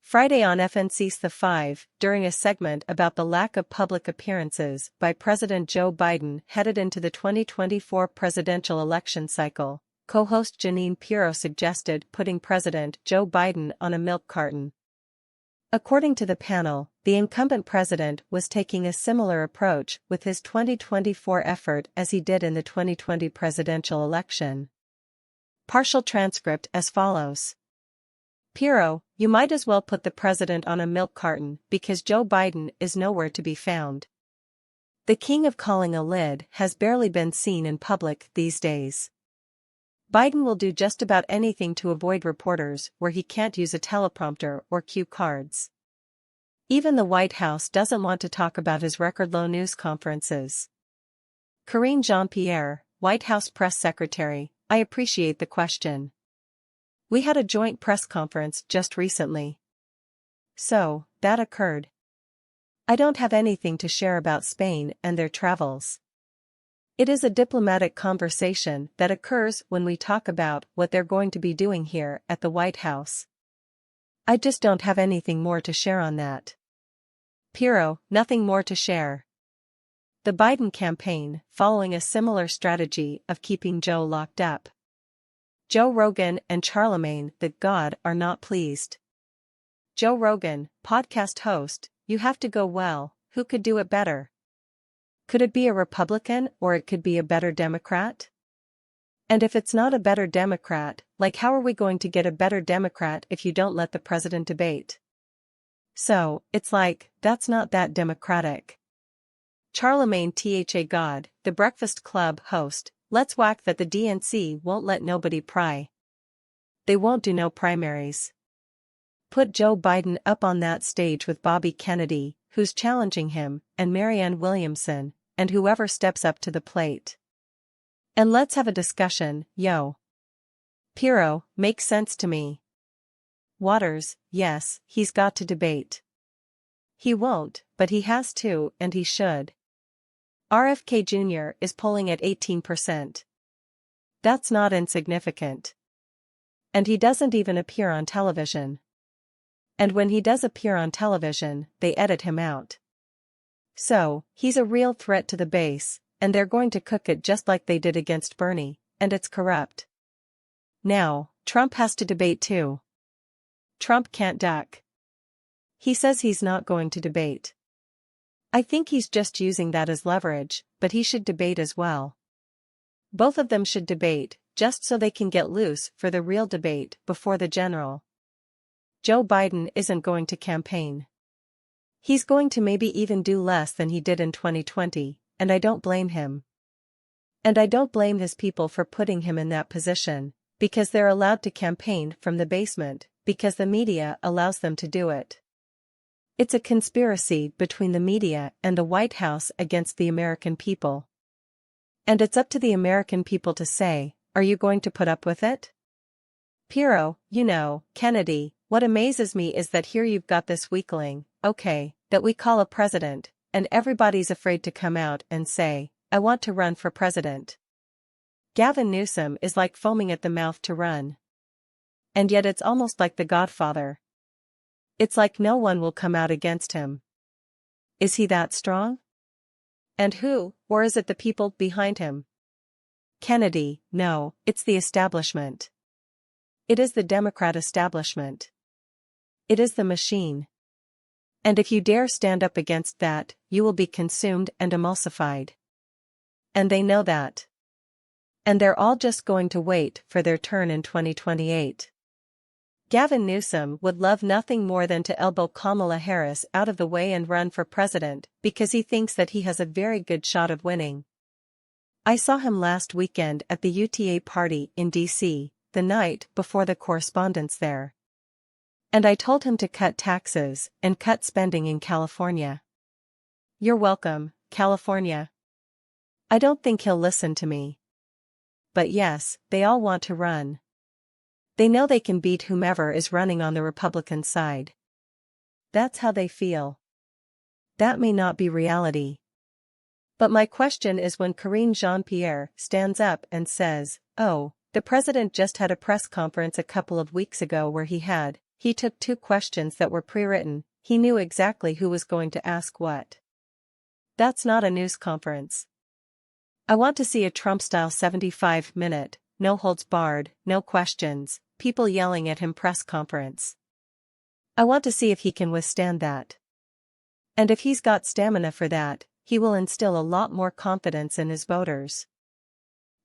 Friday on FNC's The Five, during a segment about the lack of public appearances by President Joe Biden headed into the 2024 presidential election cycle, co-host Jeanine Pirro suggested putting President Joe Biden on a milk carton. According to the panel, the incumbent president was taking a similar approach with his 2024 effort as he did in the 2020 presidential election. Partial transcript as follows. Pirro, you might as well put the president on a milk carton because Joe Biden is nowhere to be found. The king of calling a lid has barely been seen in public these days. Biden will do just about anything to avoid reporters where he can't use a teleprompter or cue cards. Even the White House doesn't want to talk about his record-low news conferences. Karine Jean-Pierre, White House press secretary, I appreciate the question. We had a joint press conference just recently. So, that occurred. I don't have anything to share about Spain and their travels. It is a diplomatic conversation that occurs when we talk about what they're going to be doing here at the White House. I just don't have anything more to share on that. Pirro, nothing more to share. The Biden campaign, following a similar strategy of keeping Joe locked up. Joe Rogan and Charlemagne the God are not pleased. Joe Rogan, podcast host, you have to go well, who could do it better? Could it be a Republican or it could be a better Democrat? And if it's not a better Democrat, like how are we going to get a better Democrat if you don't let the president debate? So, it's like, that's not that democratic. Charlemagne the God, the Breakfast Club host, let's whack that the DNC won't let nobody pry. They won't do no primaries. Put Joe Biden up on that stage with Bobby Kennedy, who's challenging him, and Marianne Williamson, and whoever steps up to the plate. And let's have a discussion, yo. Pirro, makes sense to me. Waters, yes, he's got to debate. He won't, but he has to, and he should. RFK Jr. is polling at 18%. That's not insignificant. And he doesn't even appear on television. And when he does appear on television, they edit him out. So, he's a real threat to the base, and they're going to cook it just like they did against Bernie, and it's corrupt. Now, Trump has to debate too. Trump can't duck. He says he's not going to debate. I think he's just using that as leverage, but he should debate as well. Both of them should debate, just so they can get loose for the real debate before the general. Joe Biden isn't going to campaign. He's going to maybe even do less than he did in 2020, and I don't blame him. And I don't blame his people for putting him in that position, because they're allowed to campaign from the basement, because the media allows them to do it. It's a conspiracy between the media and the White House against the American people. And it's up to the American people to say, are you going to put up with it? Pirro, you know, Kennedy, what amazes me is that here you've got this weakling, okay, that we call a president, and everybody's afraid to come out and say, I want to run for president. Gavin Newsom is like foaming at the mouth to run. And yet it's almost like The Godfather. It's like no one will come out against him. Is he that strong? And who, or is it the people behind him? Kennedy, no, it's the establishment. It is the Democrat establishment. It is the machine. And if you dare stand up against that, you will be consumed and emulsified. And they know that. And they're all just going to wait for their turn in 2028. Gavin Newsom would love nothing more than to elbow Kamala Harris out of the way and run for president because he thinks that he has a very good shot of winning. I saw him last weekend at the UTA party in D.C., the night before the correspondence there. And I told him to cut taxes and cut spending in California. You're welcome, California. I don't think he'll listen to me. But yes, they all want to run. They know they can beat whomever is running on the Republican side. That's how they feel. That may not be reality. But my question is when Karine Jean-Pierre stands up and says, oh, the president just had a press conference a couple of weeks ago where he had He took 2 questions that were pre-written, he knew exactly who was going to ask what. That's not a news conference. I want to see a Trump-style 75-minute, no holds barred, no questions, people yelling at him press conference. I want to see if he can withstand that. And if he's got stamina for that, he will instill a lot more confidence in his voters.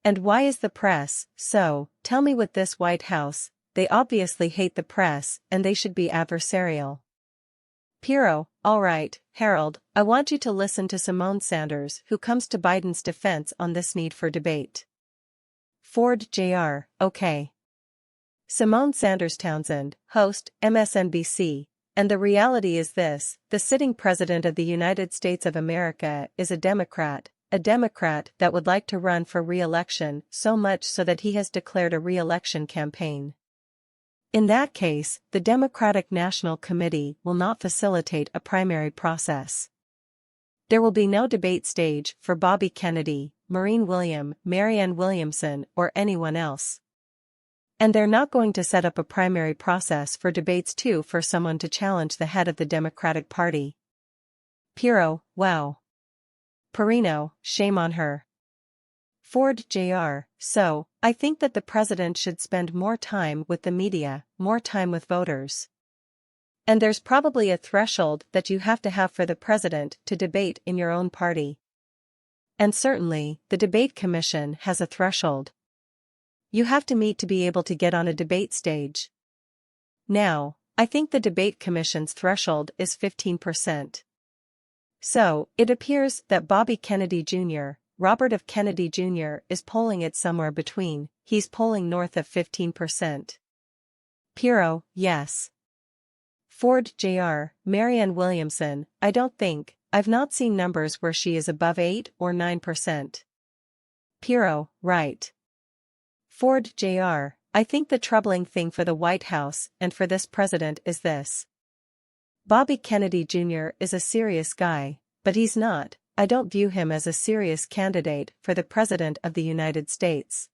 And why is the press so? Tell me with this White House, they obviously hate the press and they should be adversarial. Pirro, all right, Harold, I want you to listen to Simone Sanders who comes to Biden's defense on this need for debate. Ford Jr., okay. Simone Sanders Townsend, host, MSNBC, and the reality is this, the sitting president of the United States of America is a Democrat that would like to run for re-election so much so that he has declared a re-election campaign. In that case, the Democratic National Committee will not facilitate a primary process. There will be no debate stage for Bobby Kennedy, Maureen William, Marianne Williamson, or anyone else. And they're not going to set up a primary process for debates too for someone to challenge the head of the Democratic Party. Pirro, wow. Perino, shame on her. Ford Jr., so, I think that the president should spend more time with the media, more time with voters. And there's probably a threshold that you have to have for the president to debate in your own party. And certainly, the debate commission has a threshold. You have to meet to be able to get on a debate stage. Now, I think the debate commission's threshold is 15%. So, it appears that Bobby Kennedy Jr., Robert F. Kennedy Jr. is polling it somewhere between, he's polling north of 15%. Pirro, yes. Ford Jr., Marianne Williamson, I don't think, I've not seen numbers where she is above 8 or 9%. Pirro, right. Ford Jr., I think the troubling thing for the White House and for this president is this. Bobby Kennedy Jr. is a serious guy, but he's not, I don't view him as a serious candidate for the President of the United States.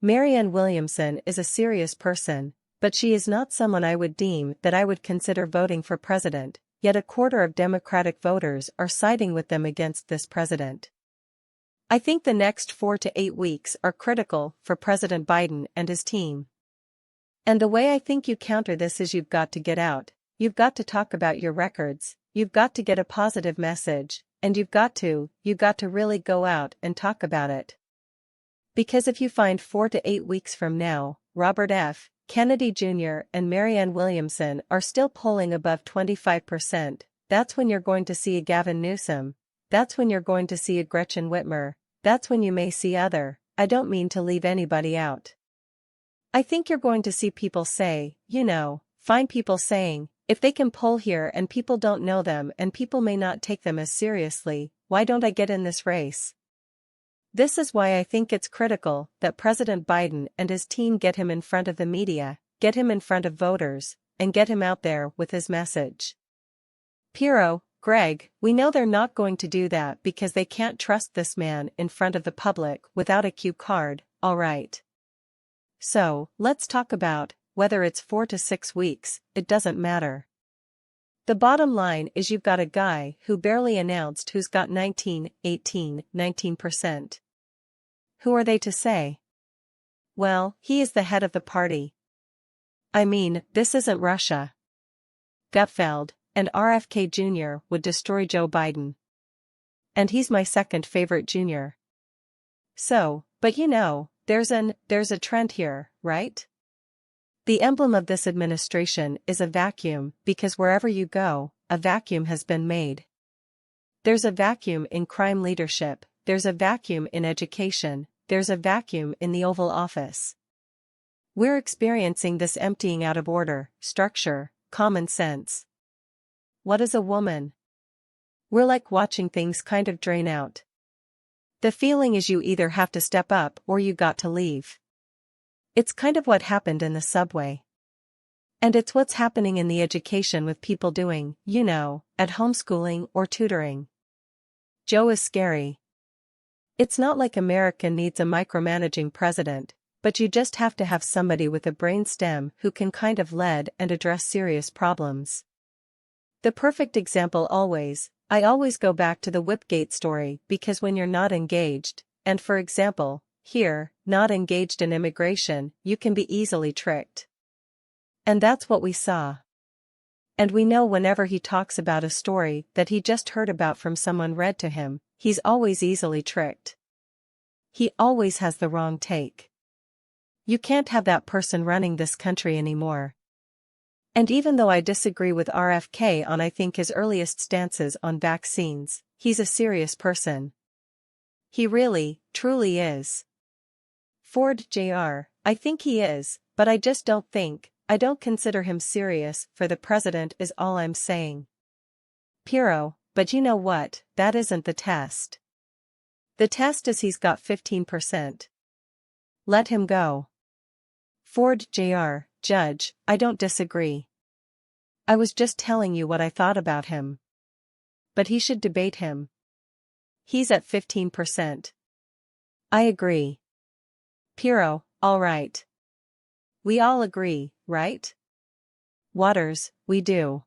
Marianne Williamson is a serious person, but she is not someone I would deem that I would consider voting for president, yet a quarter of Democratic voters are siding with them against this president. I think the next 4 to 8 weeks are critical for President Biden and his team. And the way I think you counter this is you've got to get out, you've got to talk about your records, you've got to get a positive message, and you've got to really go out and talk about it. Because if you find 4 to 8 weeks from now, Robert F. Kennedy Jr. and Marianne Williamson are still polling above 25%, that's when you're going to see a Gavin Newsom, that's when you're going to see a Gretchen Whitmer, that's when you may see other, I don't mean to leave anybody out. I think you're going to see people say, find people saying, if they can poll here and people don't know them and people may not take them as seriously, why don't I get in this race? This is why I think it's critical that President Biden and his team get him in front of the media, get him in front of voters, and get him out there with his message. Pirro, Greg, we know they're not going to do that because they can't trust this man in front of the public without a cue card, all right. So, let's talk about, whether it's 4 to 6 weeks, it doesn't matter. The bottom line is you've got a guy who barely announced who's got 19%. Who are they to say? Well, he is the head of the party. I mean, this isn't Russia. Gutfeld and RFK Jr. would destroy Joe Biden. And he's my second favorite junior. So, but there's a trend here, right? The emblem of this administration is a vacuum because wherever you go, a vacuum has been made. There's a vacuum in crime leadership, there's a vacuum in education, there's a vacuum in the Oval Office. We're experiencing this emptying out of order, structure, common sense. What is a woman? We're like watching things kind of drain out. The feeling is you either have to step up or you got to leave. It's kind of what happened in the subway. And it's what's happening in the education with people doing, at homeschooling or tutoring. Joe is scary. It's not like America needs a micromanaging president, But you just have to have somebody with a brain stem who can kind of lead and address serious problems. The perfect example I always go back to the Whipgate story because when you're not engaged, and for example, here, not engaged in immigration, you can be easily tricked. And that's what we saw. And we know whenever he talks about a story that he just heard about from someone read to him, he's always easily tricked. He always has the wrong take. You can't have that person running this country anymore. And even though I disagree with RFK on I think his earliest stances on vaccines, he's a serious person. He really, truly is. Ford Jr., I think he is, but I don't consider him serious for the president is all I'm saying. Pirro, but you know what, that isn't the test. The test is he's got 15%. Let him go. Ford Jr., Judge, I don't disagree. I was just telling you what I thought about him. But he should debate him. He's at 15%. I agree. Pirro, all right. We all agree, right? Waters, we do.